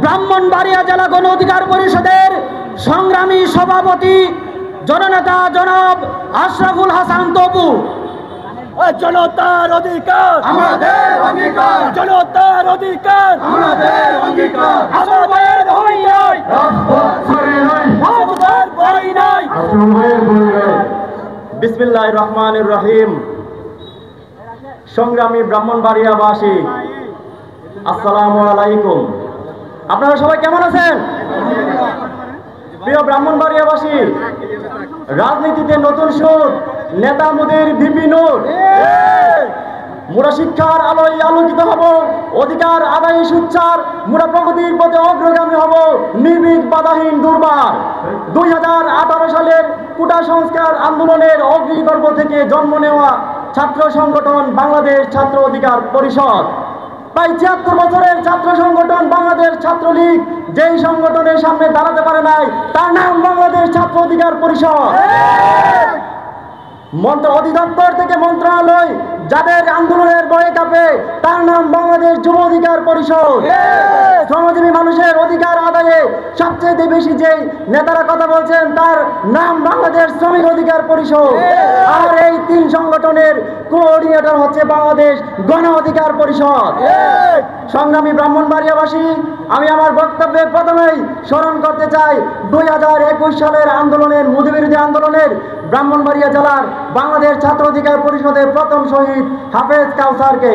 ব্রাহ্মণবাড়িয়া জেলা গণ অধিকার পরিষদের সংগ্রামী সভাপতি জননেতা জনাব আশরাফুল হাসান তপু। জনতার অধিকার আমাদের অঙ্গীকার, জনতার অধিকার আমাদের অঙ্গীকার, আমাদের ভয় নাই, রাজপথ ছেড়ে নাই, আমাদের ভয় নাই। আসলের বলবে বিসমিল্লাহির রহমানির রহিম। সংগ্রামী ব্রাহ্মণবাড়িয়াবাসী, আসসালামু আলাইকুম। আপনারা সবাই কেমন আছেন? প্রিয় ব্রাহ্মণবাড়িয়াবাসী, রাজনীতিতে নতুন সুর, নেতা মোদির ভিপি নূর। মোরা শিক্ষার আলোয় আলোকিত হব, অধিকার আদায়ে সুচ্চার, মোরা প্রগতির পথে অগ্রগামী হব, নির্ভীক বাধাহীন দুর্বার। 2018 সালের কোটা সংস্কার আন্দোলনের অগ্নিগর্ভ থেকে জন্ম নেওয়া ছাত্র সংগঠন বাংলাদেশ ছাত্র অধিকার পরিষদ, প্রায় 76 বছরের ছাত্র সংগঠন বাংলাদেশ ছাত্রলীগ, যেই সংগঠনের সামনে দাঁড়াতে পারে নাই তার নাম বাংলাদেশ ছাত্র অধিকার পরিষদ। অধিদপ্তর থেকে মন্ত্রণালয় যাদের আন্দোলনের ভয়ে কাঁপে তার নাম বাংলাদেশ যুব অধিকার পরিষদ। শ্রমজীবী মানুষের অধিকার আদায়ে সবচেয়ে বেশি যেই নেতারা কথা বলছেন তার নাম বাংলাদেশ শ্রমিক অধিকার পরিষদ। আর এই তিন সংগঠনের কোঅর্ডিনেটর হচ্ছে বাংলাদেশ গণ অধিকার পরিষদ। সংগ্রামী ব্রাহ্মণবাড়িয়াবাসী, আমি আমার বক্তব্যে প্রথমেই স্মরণ করতে চাই 2021 সালের আন্দোলনের, মোদিবিরোধী আন্দোলনের ব্রাহ্মণবাড়িয়া জেলার বাংলাদেশ ছাত্র অধিকার পরিষদের প্রথম শহীদ হাফেজ কাউসারকে।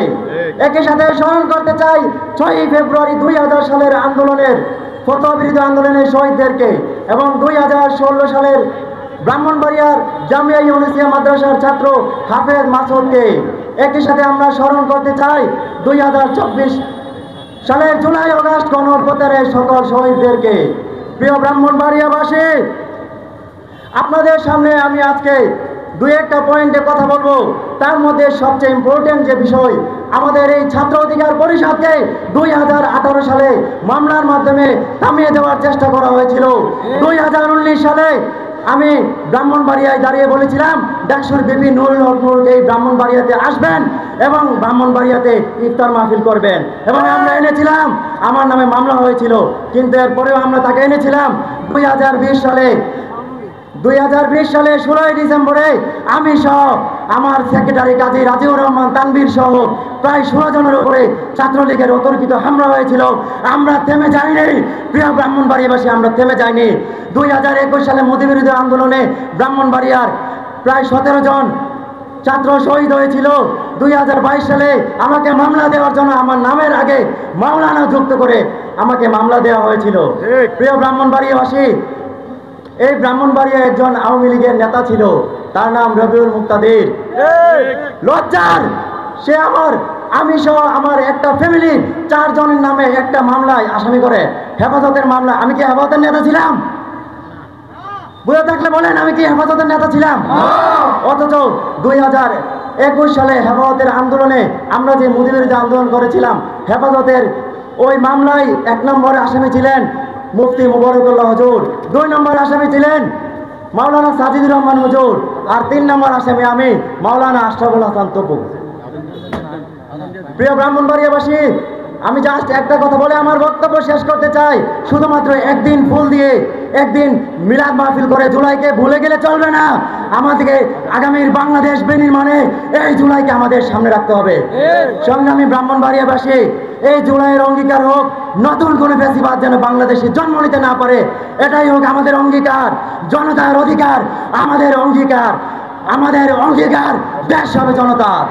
একই সাথে স্মরণ করতে চাই 6 ফেব্রুয়ারি 2000 সালের আন্দোলনের, ফতোয়া বিরোধী আন্দোলনের শহীদদেরকে, এবং 2016 সালের ব্রাহ্মণবাড়িয়ার জামিয়া ইউনিসিয়া মাদ্রাসার ছাত্র হাফেজ মাসুদকে। একই সাথে আমরা স্মরণ করতে চাই 2024 সালের জুলাই আগস্ট গণঅভ্যুত্থানের সকল শহীদদেরকে। প্রিয় ব্রাহ্মণবাড়িয়াবাসী, আপনাদের সামনে আমি আজকে দুই একটা পয়েন্টে কথা বলবো। তার মধ্যে সবচেয়ে ইম্পর্টেন্ট যে বিষয়, আমাদের এই ছাত্র অধিকার পরিষদকে 2018 সালে মামলার মাধ্যমে থামিয়ে দেওয়ার চেষ্টা করা হয়েছিল। 2019 সালে আমি ব্রাহ্মণবাড়িয়ায় দাঁড়িয়ে বলেছিলাম ডাকসুর বিপি নুরুল হক নূরকে এই ব্রাহ্মণবাড়িয়াতে আসবেন এবং ব্রাহ্মণবাড়িয়াতে ইফতার মাহফিল করবেন, এবং আমরা এনেছিলাম। আমার নামে মামলা হয়েছিল, কিন্তু এরপরেও আমরা তাকে এনেছিলাম। 2020 সালে 16 ডিসেম্বরে আমি সহ আমার সেক্রেটারি কাজী রাজিউর রহমান তানভীর সহ প্রায় 16 জনের উপরে ছাত্রলীগের অতর্কিত হামলা হয়েছিল। আমরা থেমে যাইনি প্রিয় ব্রাহ্মণবাড়িয়াবাসী, আমরা থেমে যাইনি। 2021 সালে মোদি বিরোধী আন্দোলনে ব্রাহ্মণবাড়িয়ার প্রায় 17 জন ছাত্র শহীদ হয়েছিল। 2022 সালে আমাকে মামলা দেওয়ার জন্য আমার নামের আগে মাওলানা যুক্ত করে আমাকে মামলা দেওয়া হয়েছিল। প্রিয় ব্রাহ্মণবাড়িয়াবাসী, এই ব্রাহ্মণবাড়িয়া একজন আওয়ামী লীগের নেতা ছিল, তার নাম রবিউল মুক্তাদির। লজ্জার সে আমি সহ আমার একটা ফ্যামিলির 4 জনের নামে একটা মামলায় আসামি করে, হেফাজতের মামলা। আমি কি হেফাজতের নেতা ছিলাম? বুঝে থাকলে বলেন, আমি কি হেফাজতের নেতা ছিলাম? অথচ 2021 সালে হেফাজতের আন্দোলনে আমরা যে মোদি বিরোধী আন্দোলন করেছিলাম, হেফাজতের ওই মামলায় 1 নম্বরে আসামি ছিলেন মুফতি মুবারকুল্লাহ হুজুর, 2 নম্বর আসামি ছিলেন মাওলানা সাজিদুর রহমান হুজুর, আর 3 নম্বর আসামি আমি মাওলানা আশরাফুল হাসান তপু। প্রিয় ব্রাহ্মণবাড়িয়াবাসী, আমি জাস্ট একটা কথা বলে আমার বক্তব্য শেষ করতে চাই। শুধুমাত্র একদিন ফুল দিয়ে, একদিন মিলাদ মাহফিল করে জুলাইকে ভুলে গেলে চলবে না। আমাদেরকে আগামীর বাংলাদেশ বিনির্মাণে এই জুলাইকে আমাদের সামনে রাখতে হবে। সংগ্রামী ব্রাহ্মণবাড়িয়াবাসী, এই জুলাইয়ের অঙ্গীকার হোক নতুন কোনো ফ্যাসিবাদ যেন বাংলাদেশে জন্ম নিতে না পারে। এটাই হোক আমাদের অঙ্গীকার। জনতার অধিকার আমাদের অঙ্গীকার, আমাদের অঙ্গীকার, দেশ হবে জনতার।